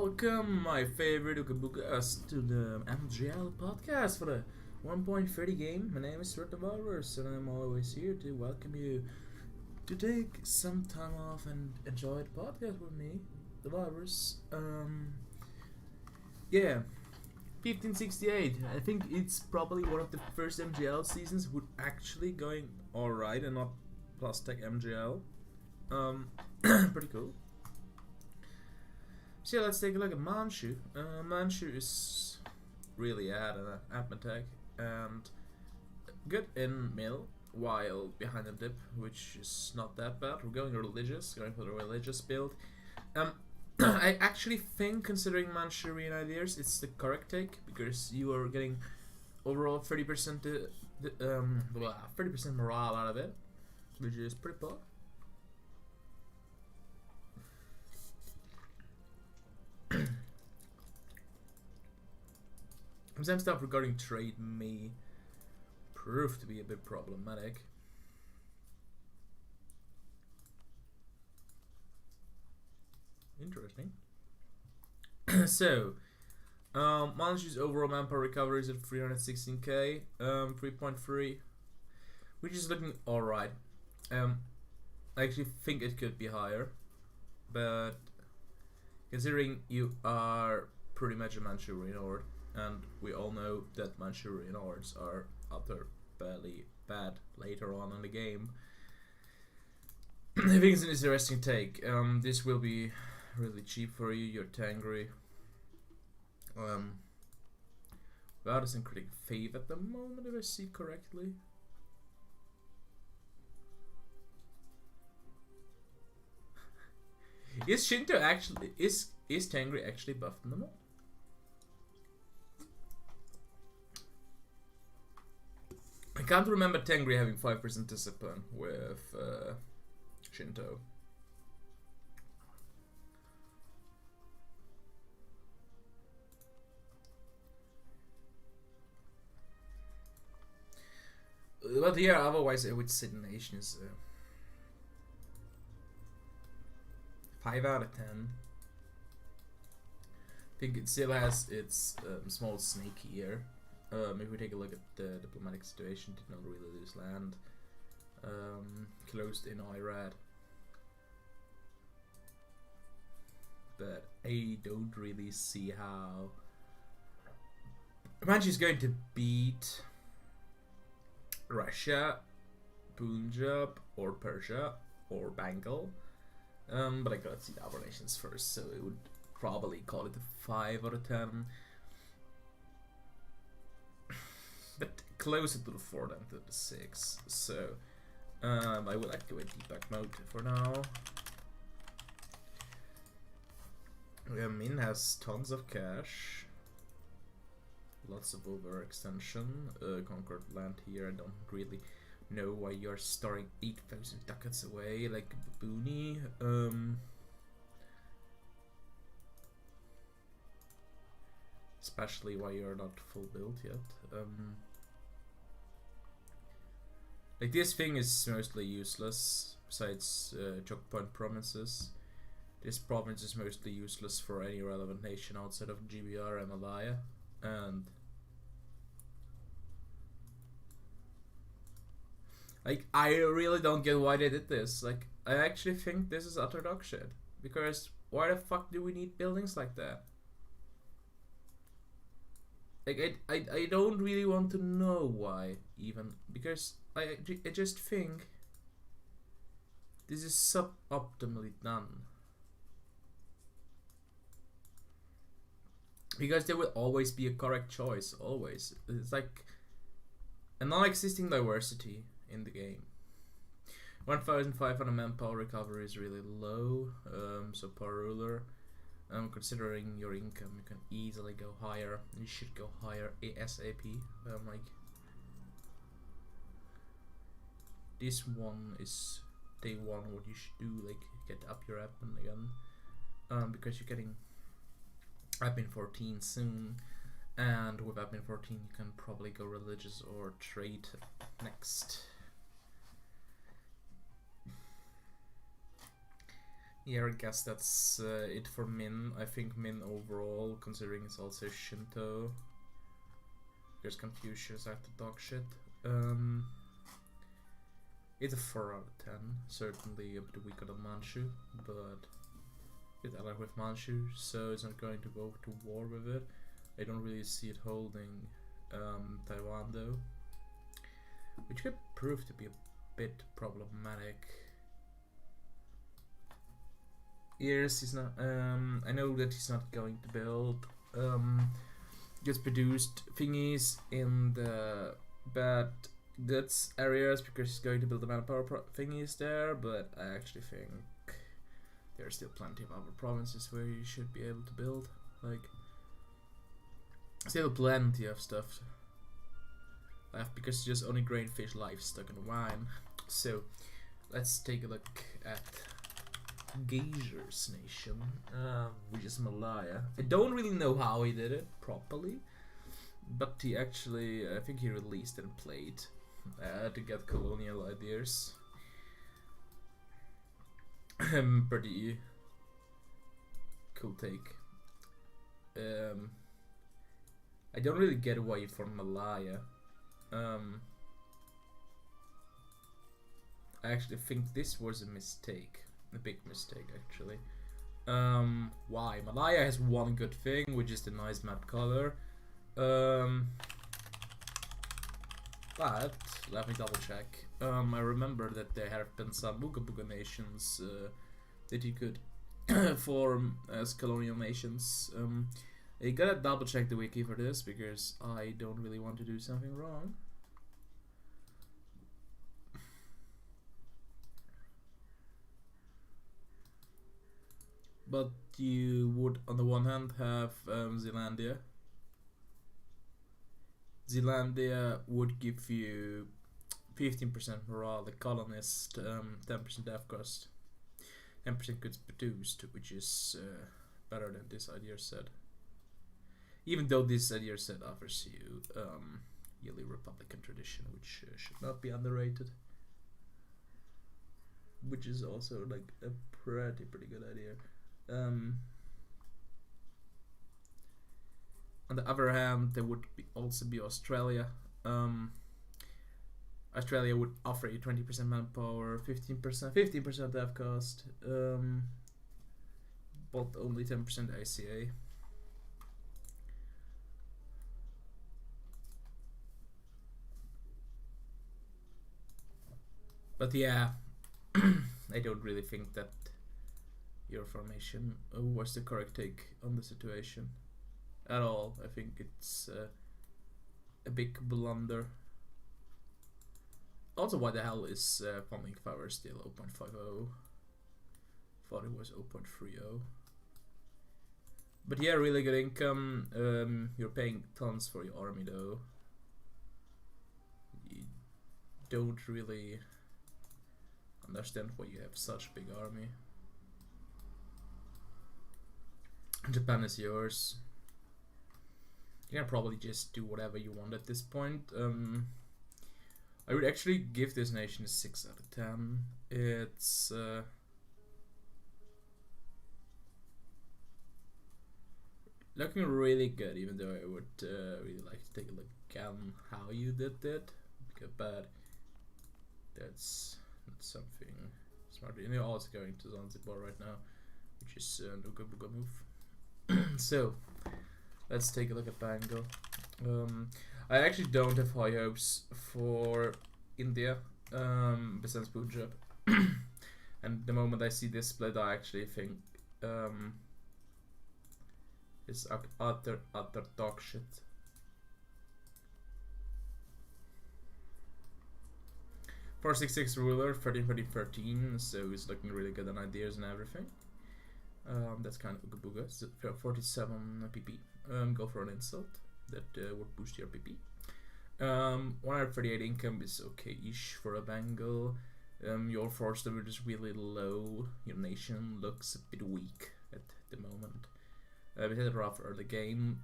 Welcome, my favorite Oooga to the MJL podcast for the 1.30 game. My name is Revolvers, and I'm always here to welcome you to take some time off and enjoy the podcast with me, the Volvers. Yeah, 1568. I think it's probably one of the first MJL seasons would actually going alright and not plus tech MJL. Pretty cool. So yeah, let's take a look at Manchu. Manchu is really ahead in attack and good in middle, while behind the dip, which is not that bad. We're going for the religious build. I actually think, considering Manchurian ideas, it's the correct take because you are getting overall 30% 30% morale out of it, which is pretty cool. Some stuff regarding trade may prove to be a bit problematic. Interesting. So, Manchu's overall manpower recovery is at 316k, 3.3, which is looking alright. I actually think it could be higher, but considering you are pretty much a Manchurian horde, and we all know that Manchurian hordes are utterly bad later on in the game, I think it's an interesting take. This will be really cheap for you. You're Tangri. Wow, is in critic fave at the moment, if I see correctly. Is Shinto actually is Tangri actually buffed in the mod? I can't remember Tangri having 5% discipline with Shinto. But yeah, otherwise I would say the nation is 5 out of 10. I think it still has its small snake here. If we take a look at the diplomatic situation, did not really lose land. Closed in Irad. But I don't really see how Manchu's going to beat Russia, Punjab, or Persia, or Bengal. But I gotta see the other nations first, so it would probably call it a 5 out of 10. But closer to the 4 than to the 6, so I will activate debug mode for now. Min has tons of cash, lots of overextension, conquered land here. I don't really know why you're storing 8,000 ducats away like a baboony. Especially why you're not full build yet. Like, this thing is mostly useless, besides choke point provinces. This province is mostly useless for any relevant nation outside of GBR and Malaya, and like, I really don't get why they did this. Like, I actually think this is utter dog shit, because why the fuck do we need buildings like that? Like, I don't really want to know why, even, because I just think this is suboptimally done. Because there will always be a correct choice, always. It's like a non-existing diversity in the game. 1,500 manpower recovery is really low, so per ruler. Considering your income, you can easily go higher. You should go higher ASAP. Like, this one is day one. What you should do, like, get up your admin again, because you're getting admin 14 soon, and with admin 14 you can probably go religious or trade next. Yeah, I guess that's it for Min. I think Min overall, considering it's also Shinto. There's Confucius after dog shit. It's a 4 out of 10. Certainly a bit weaker than Manchu, but it's allied with Manchu, so it's not going to go to war with it. I don't really see it holding Taiwan though, which could prove to be a bit problematic. Yes, he's not. I know that he's not going to build just produced thingies in the bad goods areas because he's going to build the manpower thingies there, but I actually think there are still plenty of other provinces where you should be able to build. Like, still plenty of stuff left because just only grain, fish, livestock, and wine. So let's take a look at Geysers Nation, which is Malaya. I don't really know how he did it properly, but he actually, I think he released and played to get colonial ideas. Pretty cool take. I don't really get why from Malaya. I actually think this was a mistake. A big mistake, actually. Why? Malaya has one good thing, which is the nice map color. But let me double check. I remember that there have been some Boooga nations that you could form as colonial nations. I gotta double check the wiki for this because I don't really want to do something wrong. But you would, on the one hand, have Zealandia. Zealandia would give you 15% morale, the colonist, 10% death cost, 10% goods produced, which is better than this idea set. Even though this idea set offers you yearly Republican tradition, which should not be underrated. Which is also like a pretty good idea. On the other hand, there would also be Australia. Australia would offer you 20% manpower, 15% death cost, but only 10% ICA. But yeah, I don't really think that your formation was the correct take on the situation at all. I think it's a big blunder. Also, why the hell is funding power still 0.50? Thought it was 0.30. But yeah, really good income. You're paying tons for your army though. You don't really understand why you have such big army. Japan is yours. You can probably just do whatever you want at this point. I would actually give this nation a 6 out of 10. It's looking really good, even though I would really like to take a look at how you did it. But that's not something smart. And you're also going to Zanzibar right now, which is an Oooga move. So let's take a look at Bengal. I actually don't have high hopes for India, besides Punjab. And the moment I see this split, I actually think it's utter dog shit. For 6-6 ruler, 13-13, so he's looking really good on ideas and everything. That's kind of Boooga. 47 PP. Go for an insult. That would boost your PP. 138 income is okay-ish for a Bengal. Your force level is really low. Your nation looks a bit weak at the moment. We had a rough early game,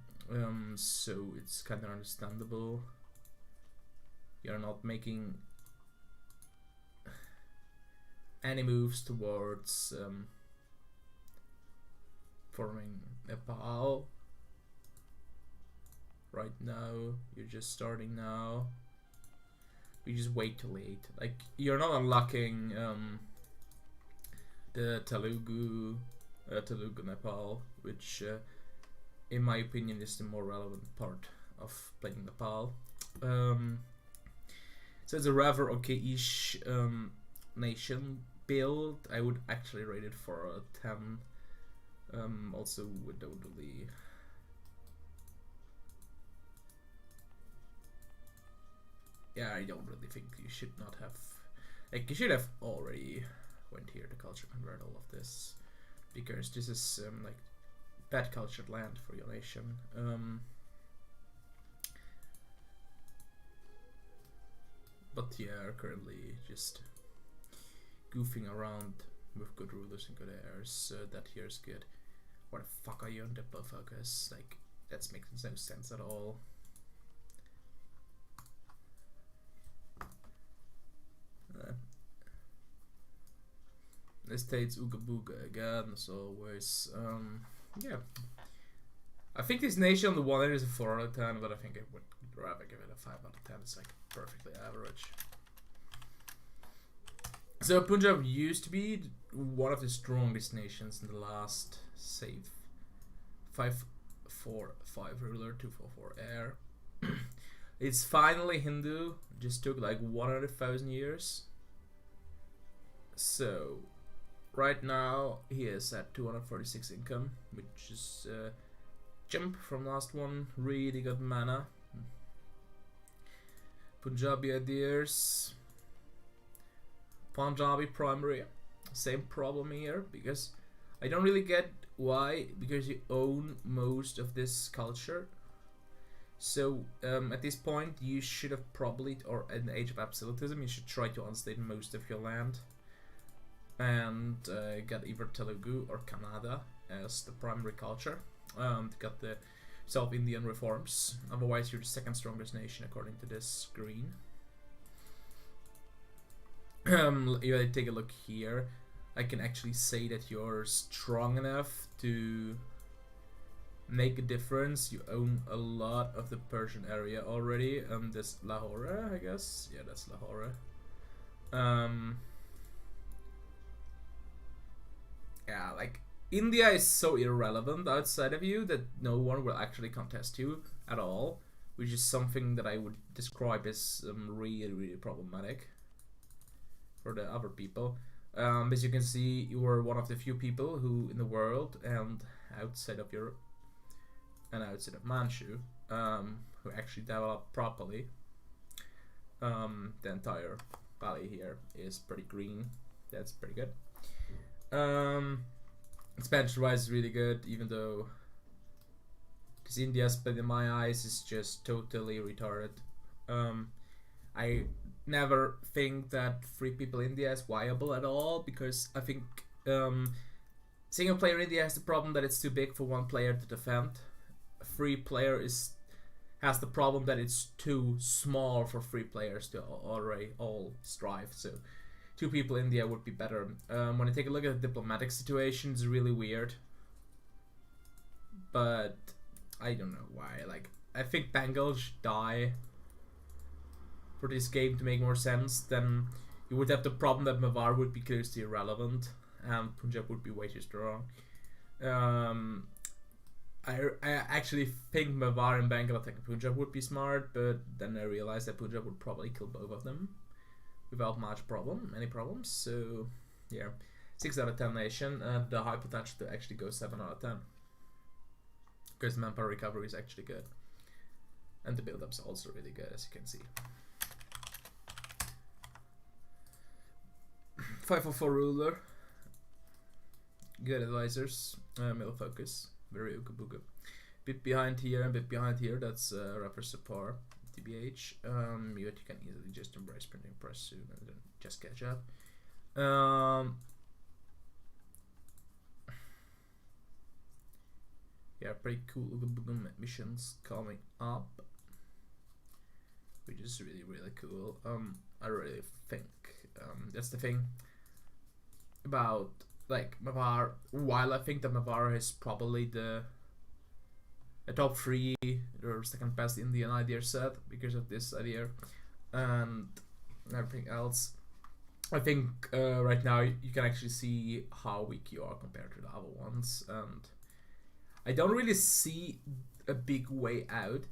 so it's kind of understandable. You're not making any moves towards forming Nepal. Right now, you're just starting now. You just wait too late. Like, you're not unlocking the Telugu Nepal, which in my opinion is the more relevant part of playing Nepal. So it's a rather okay-ish nation build. I would actually rate it for a 10. Also would totally. Yeah, I don't really think you should not have. Like, you should have already went here to culture convert all of this, because this is like bad cultured land for your nation. But yeah, currently just goofing around with good rulers and good heirs. That here is good. What the fuck are you on diplo focus? Like, that's making no sense at all. This states Ooga Booga again, as always. Yeah. I think this nation on the one end is a 4 out of 10, but I think I would rather give it a 5 out of 10. It's like perfectly average. So Punjab used to be one of the strongest nations in the last save. 5-4-5 ruler, 2-4-4 heir. It's finally Hindu. Just took like 100,000 years. So right now he is at 246 income, which is jump from last one. Really good mana. Punjabi ideas. Punjabi primary. Same problem here, because I don't really get why, because you own most of this culture. So at this point you should have probably, or in the age of absolutism, you should try to unstate most of your land and get either Telugu or Kannada as the primary culture to get the South Indian reforms. Otherwise you're the second strongest nation according to this screen. You take a look here. I can actually say that you're strong enough to make a difference. You own a lot of the Persian area already. This Lahore, I guess. Yeah, that's Lahore. Yeah, like India is so irrelevant outside of you that no one will actually contest you at all, which is something that I would describe as really problematic for the other people. As you can see, you were one of the few people who in the world and outside of Europe and outside of Manchu who actually developed properly. The entire valley here is pretty green. That's pretty good. Expansion wise is really good, even though because India split in my eyes is just totally retarded. I never think that free people India is viable at all, because I think single player India has the problem that it's too big for one player to defend. A free player has the problem that it's too small for free players to already all strive. So 2 people India would be better. When I take a look at the diplomatic situation, it's really weird, but I don't know why. Like, I think Bengal should die for this game to make more sense. Then you would have the problem that Mewar would be close to irrelevant and Punjab would be way too strong. I actually think Mewar and Bengal attacking Punjab would be smart, but then I realized that Punjab would probably kill both of them without any problems. So yeah, 6 out of 10 nation, and the high potential to actually go 7 out of 10, because the manpower recovery is actually good, and the build-up's also really good, as you can see. 5-4 ruler, good advisors, middle focus, very Ooga Booga. Bit behind here and bit behind here, that's rapper support, TBH. You can easily just embrace printing press soon and then just catch up. Yeah, pretty cool Ooga Booga missions coming up, which is really cool. I really think that's the thing about like Navarre, while I think that Navarre is probably a top 3 or second best Indian idea set because of this idea and everything else. I think right now you can actually see how weak you are compared to the other ones, and I don't really see a big way out,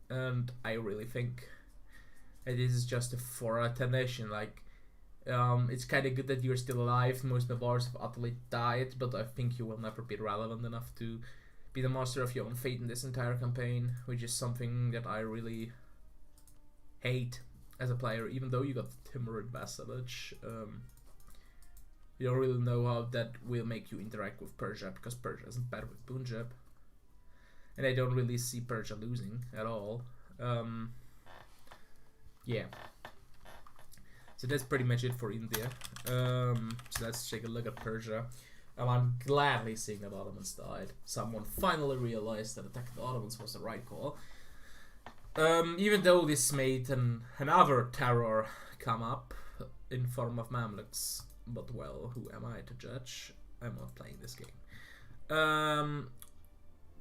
and I really think this is just a 4 out of 10 nation. Like, it's kind of good that you're still alive. Most Navarres have utterly died, but I think you will never be relevant enough to be the master of your own fate in this entire campaign, which is something that I really hate as a player. Even though you got Timurrid Vassalage, you don't really know how that will make you interact with Persia, because Persia isn't better with Punjab, and I don't really see Persia losing at all. Yeah. So that's pretty much it for India. So let's take a look at Persia. I'm gladly seeing that Ottomans died. Someone finally realized that attacking the Ottomans was the right call. Even though this made another terror come up in form of Mamluks. But well, who am I to judge? I'm not playing this game.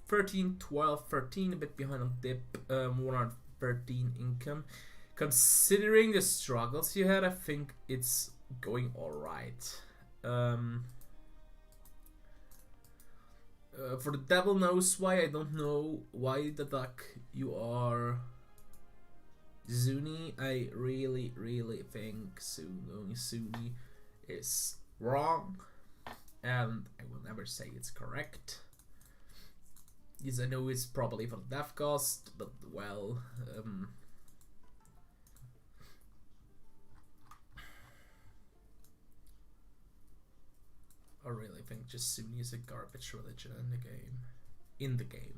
13, 12, 13, a bit behind on dip. 113 income. Considering the struggles you had, I think it's going alright. For the devil knows why, I don't know why the duck you are Zuni. I really think Sunni is wrong, and I will never say it's correct. Yes, I know it's probably for the death cost, but well, I really think just Sunni is a garbage religion in the game.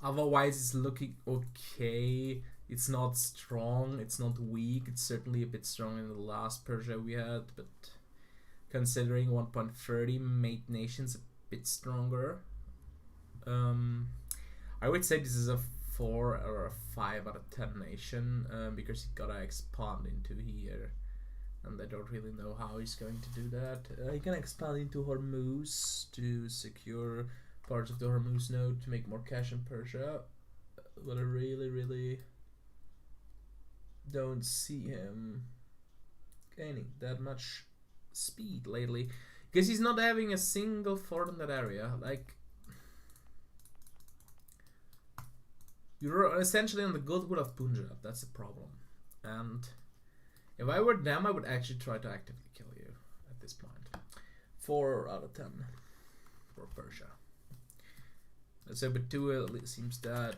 Otherwise, it's looking okay. It's not strong. It's not weak. It's certainly a bit stronger than the last Persia we had, but considering 1.30 made nations a bit stronger. I would say this is a 4 or a 5 out of 10 nation because he gotta expand into here. And I don't really know how he's going to do that. He can expand into Hormuz to secure parts of the Hormuz node to make more cash in Persia. But I really don't see him gaining that much speed lately. Because he's not having a single fort in that area. Like, you're essentially on the goodwill of Punjab. That's the problem. And if I were them, I would actually try to actively kill you at this point. 4 out of 10 for Persia. So, but 2 seems that.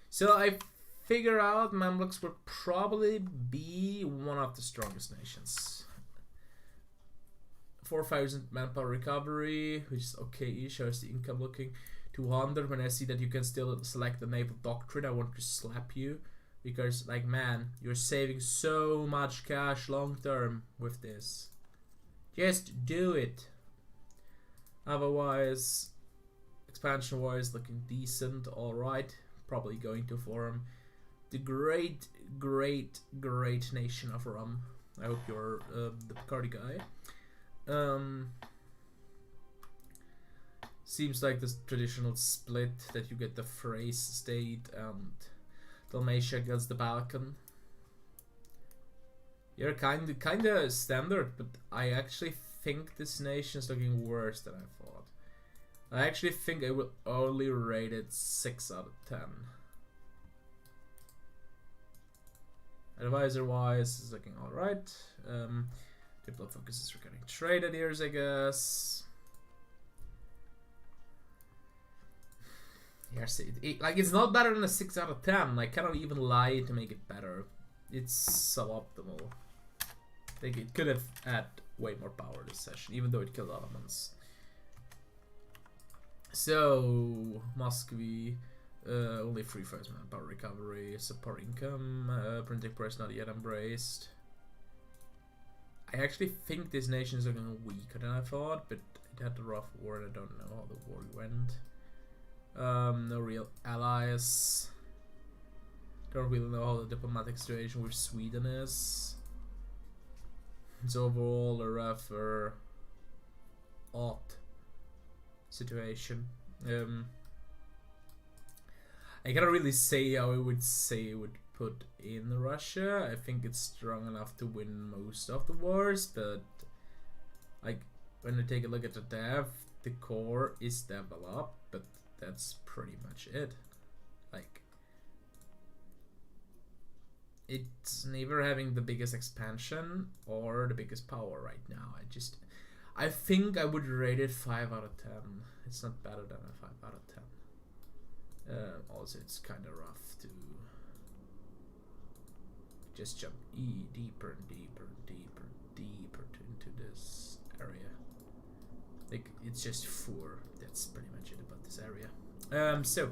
So I figure out Mamluks would probably be one of the strongest nations. 4,000 manpower recovery, which is okay. Shows the income looking 200. When I see that you can still select the naval doctrine, I want to slap you. Because, like, man, you're saving so much cash long term with this. Just do it. Otherwise, expansion wise, looking decent, alright. Probably going to form the great nation of Rum. I hope you're the Picardy guy. Seems like this traditional split that you get the Thrace state and Dalmatia gets the Balkan. You're kinda standard, but I actually think this nation is looking worse than I thought. I actually think I will only rate it 6 out of 10. Advisor wise, is looking alright. Diplo focus is regarding trade ideas, I guess. Yes, like, it's not better than a 6 out of 10. I cannot even lie to make it better. It's suboptimal. I think it could have had way more power this session, even though it killed Ottomans. So, Muscovy, only 3,000 manpower recovery, support income, printing press not yet embraced. I actually think this nation is looking weaker than I thought, but it had a rough war and I don't know how the war went. No real allies. Don't really know how the diplomatic situation with Sweden is. It's overall a rather odd situation. I cannot really say how I would say it would put in Russia. I think it's strong enough to win most of the wars, but like when you take a look at the dev, the core is developed, but that's pretty much it. Like, it's neither having the biggest expansion or the biggest power right now. I think I would rate it 5 out of 10. It's not better than a 5 out of 10. Also, it's kind of rough to just jump deeper and deeper and deeper and deeper into this area. Like, it's just 4. That's pretty much it about this area. So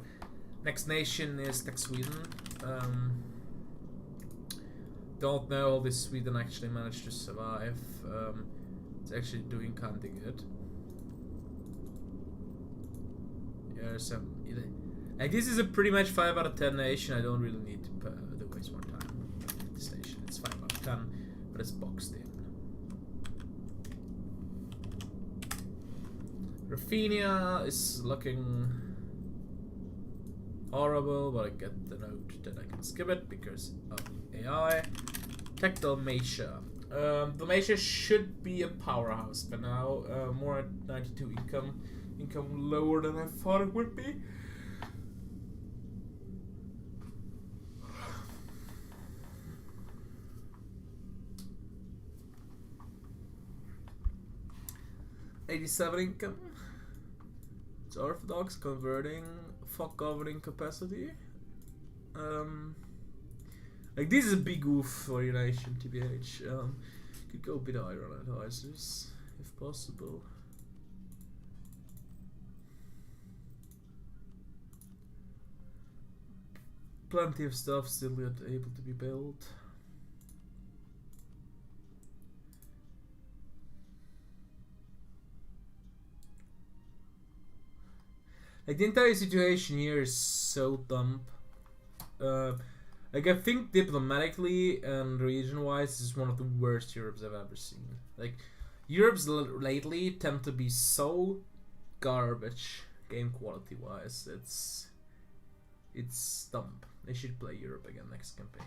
next nation is like Sweden. Don't know how this Sweden actually managed to survive. It's actually doing kinda good. Yeah, some like this is a pretty much 5 out of 10 nation. I don't really need to waste more time at this station. It's 5 out of 10, but it's boxed in. Rafinha is looking horrible, but I get the note that I can skip it because of AI. Tech Dalmatia. Dalmatia should be a powerhouse by now. More at 92 income. Income lower than I thought it would be. $87 income. It's Orthodox converting, fuck governing capacity. Like this is a big oof for your nation, TBH. Could go a bit higher on advisors if possible. Plenty of stuff still not able to be built. Like the entire situation here is so dumb. Like I think diplomatically and region-wise, this is one of the worst Europes I've ever seen. Like Europes lately tend to be so garbage game quality-wise. It's dumb. They should play Europe again next campaign.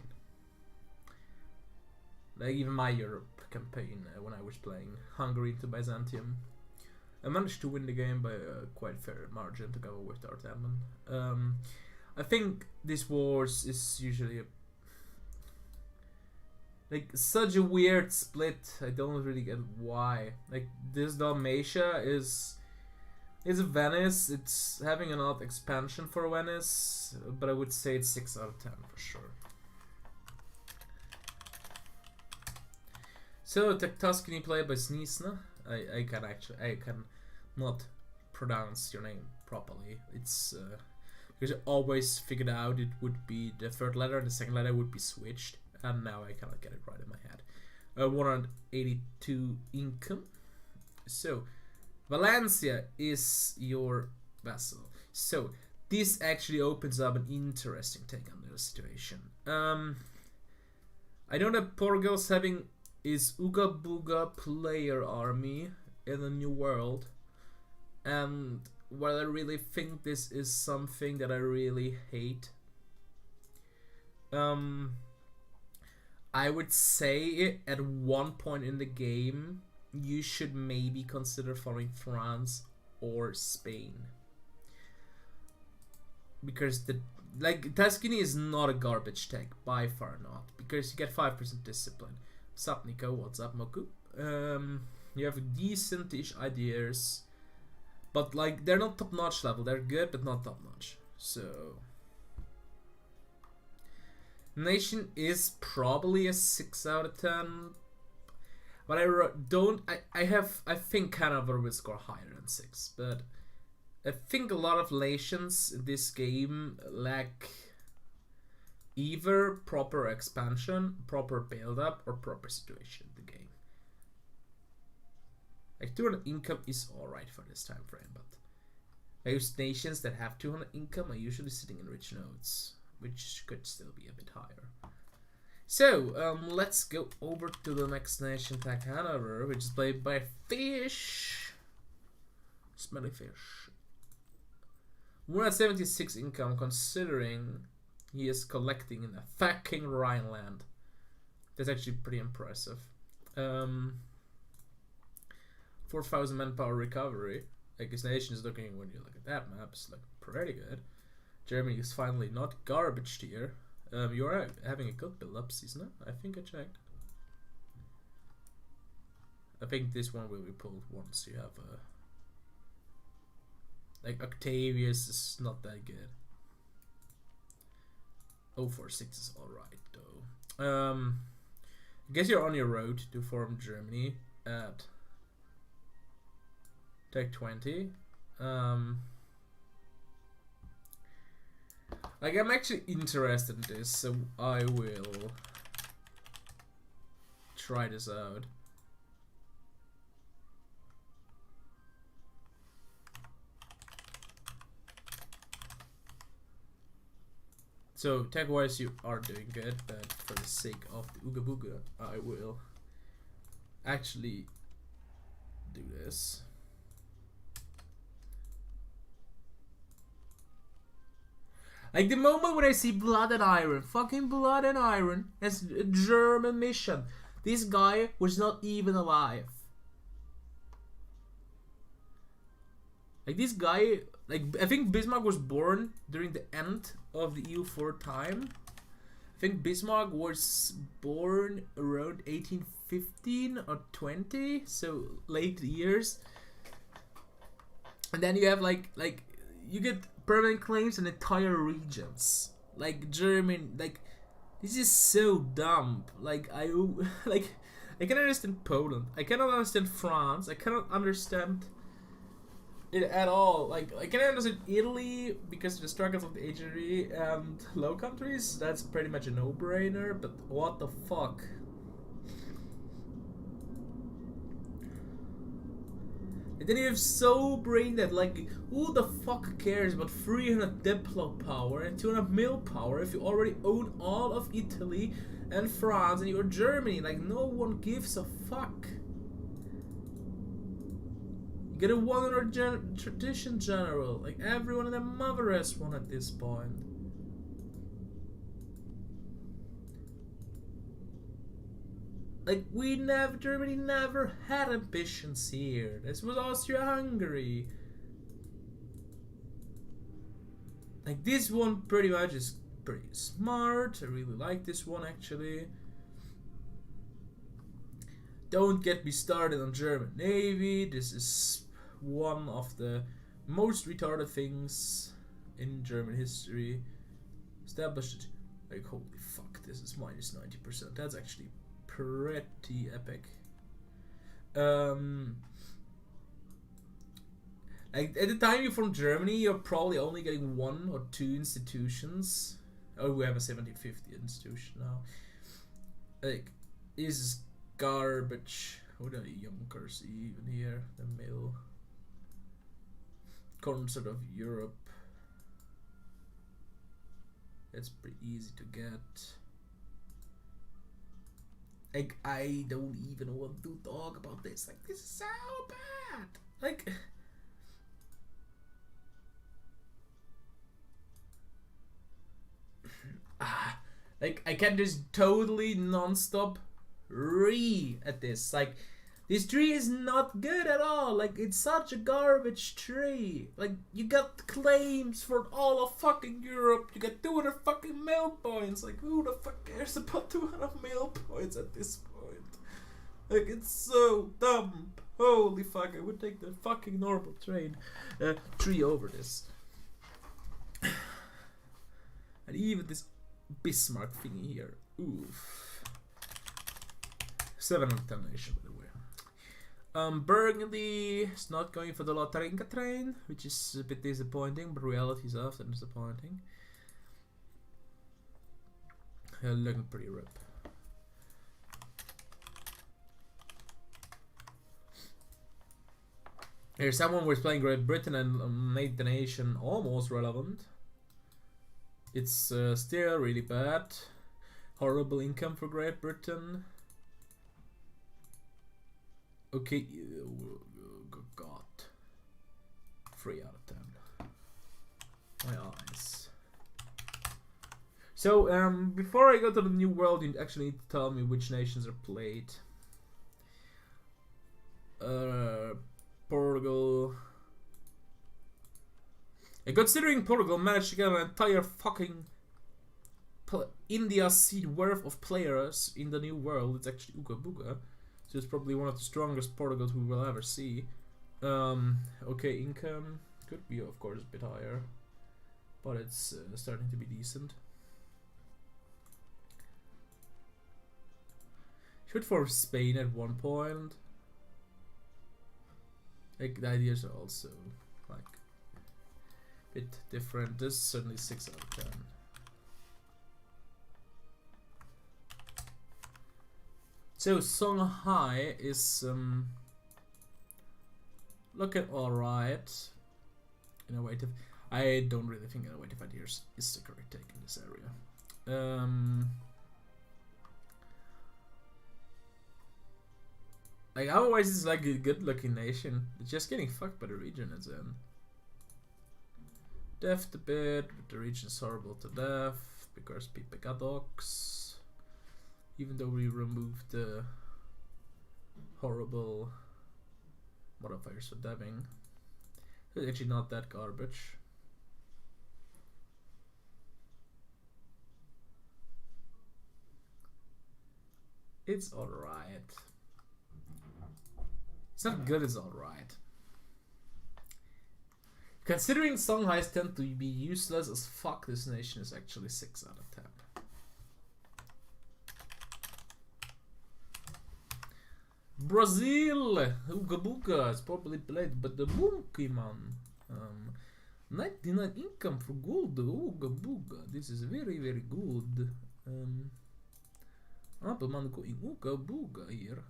Like even my Europe campaign when I was playing Hungary into Byzantium. I managed to win the game by a quite fair margin to go with Artaman. I think this wars is usually like such a weird split. I don't really get why. Like this Dalmatia is Venice. It's having an odd expansion for Venice, but I would say it's 6 out of 10 for sure. So Tuscany played by Sneesna. I can not pronounce your name properly. It's because I always figured out it would be the third letter and the second letter would be switched, and now I cannot get it right in my head. 182 income. So Valencia is your vassal. So this actually opens up an interesting take on the situation. I know that Portugal's having is Oooga Boooga player army in a new world, and while I really think this is something that I really hate, I would say at one point in the game you should maybe consider following France or Spain, because Tuscany is not a garbage tech, by far not, because you get 5% discipline. What's up, Nico? What's up, Moku? You have decent-ish ideas, but like they're not top-notch level. They're good, but not top-notch. So nation is probably a 6 out of 10, but I think Hanover will score higher than 6, but I think a lot of nations in this game lack either proper expansion, proper build-up, or proper situation in the game. Like 200 income is alright for this time frame, but those nations that have 200 income are usually sitting in rich nodes, which could still be a bit higher. So, let's go over to the next nation, Tag Hanover, which is played by Fish. Smelly fish. 176 income, considering he is collecting in the fucking Rhineland. That's actually pretty impressive. 4,000 manpower recovery. Like, his nation is looking, when you look at that map, it's like pretty good. Germany is finally not garbage tier. You're having a good build-up season, I think I checked. I think this one will be pulled once you have a... Like, Octavius is not that good. 046 is alright, though. I guess you're on your road to form Germany at Tech 20. Like, I'm actually interested in this, so I will try this out. So, tech-wise, you are doing good, but for the sake of the Ooga Booga, I will actually do this. Like, the moment when I see Blood and Iron, fucking Blood and Iron, as a German mission, this guy was not even alive. Like, this guy, like, I think Bismarck was born during the end of the EU4 time. I think Bismarck was born around 1815 or 20, so late years. And then you have like you get permanent claims in entire regions, like German. Like, this is so dumb. Like, I can understand Poland, I cannot understand France, I cannot understand it at all. Like, I can understand Italy because of the struggles of the HRE and Low Countries. That's pretty much a no-brainer. But what the fuck? And then you have so brain dead, like, who the fuck cares about 300 diplo power and 200 mil power if you already own all of Italy and France and you're Germany? Like, no one gives a fuck. You get a 100 tradition general, like everyone and their mother has one at this point. Like, Germany never had ambitions here. This was Austria-Hungary. Like, this one pretty much is pretty smart. I really like this one, actually. Don't get me started on German Navy. This is one of the most retarded things in German history. Established, like, holy fuck, this is minus 90%. That's actually pretty epic. Like, at the time you're from Germany, you're probably only getting 1 or 2 institutions. Oh, we have a 1750 institution now. Like, this is garbage. What are the Junkers even here? The mill. Concert of Europe. That's pretty easy to get. Like, I don't even want to talk about this. Like, this is so bad. Like, like, I can just totally non-stop at this. Like, this tree is not good at all. Like, it's such a garbage tree. Like, you got claims for all of fucking Europe. You got 200 fucking mail points. Like, who the fuck cares about 200 mail points at this point? Like, it's so dumb. Holy fuck, I would take the fucking normal train tree over this. And even this Bismarck thingy here. Oof. 7 out of 10 nation, by the way. Burgundy is not going for the Lotharinga train, which is a bit disappointing, but reality is often disappointing. Looking pretty rip. Here's someone who's playing Great Britain and made the nation almost relevant. It's still really bad. Horrible income for Great Britain. Okay, God. 3 out of 10. My eyes. So, before I go to the New World, you actually need to tell me which nations are played. Portugal. And considering Portugal managed to get an entire fucking India seed worth of players in the New World, it's actually Oooga Boooga. So it's probably one of the strongest Portugals we will ever see. Okay, income could be of course a bit higher, but it's starting to be decent. Should for Spain at one point. Like the ideas are also like a bit different. This is certainly 6 out of 10. So Shanghai is looking alright. Innovative. I don't really think innovative ideas is the correct take in this area. Like otherwise it's like a good looking nation. It's just getting fucked by the region it's in. Deft a bit, but the region is horrible to death because people got dogs. Even though we removed the horrible modifiers for dabbing. It's actually not that garbage. It's alright. It's not good, it's alright. Considering Songhais tend to be useless as fuck, this nation is actually 6 out of 10. Brazil! Oooga Boooga is probably played, but the Monkey Man. 99 income for gold, Oooga Boooga. This is very, very good. Man going Oooga Boooga here.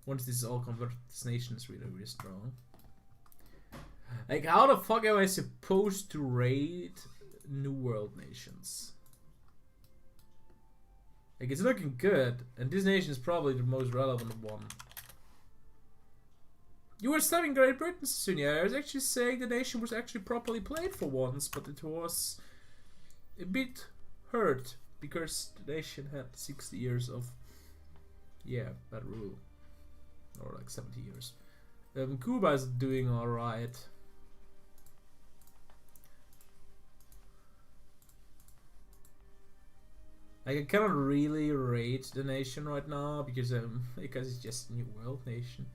Once this is all converted, this nation is really, really strong. Like, how the fuck am I supposed to raid New World nations? Like, it's looking good, and this nation is probably the most relevant one. You were studying Great Britain, Sunya. I was actually saying the nation was actually properly played for once, but it was a bit hurt because the nation had 60 years of, yeah, bad rule. Or like 70 years. Cuba is doing alright. Like, I cannot really rate the nation right now because it's just a New World nation.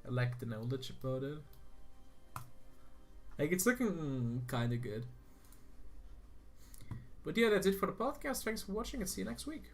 I lack the knowledge about it. Like, it's looking kinda good. But yeah, that's it for the podcast. Thanks for watching and see you next week.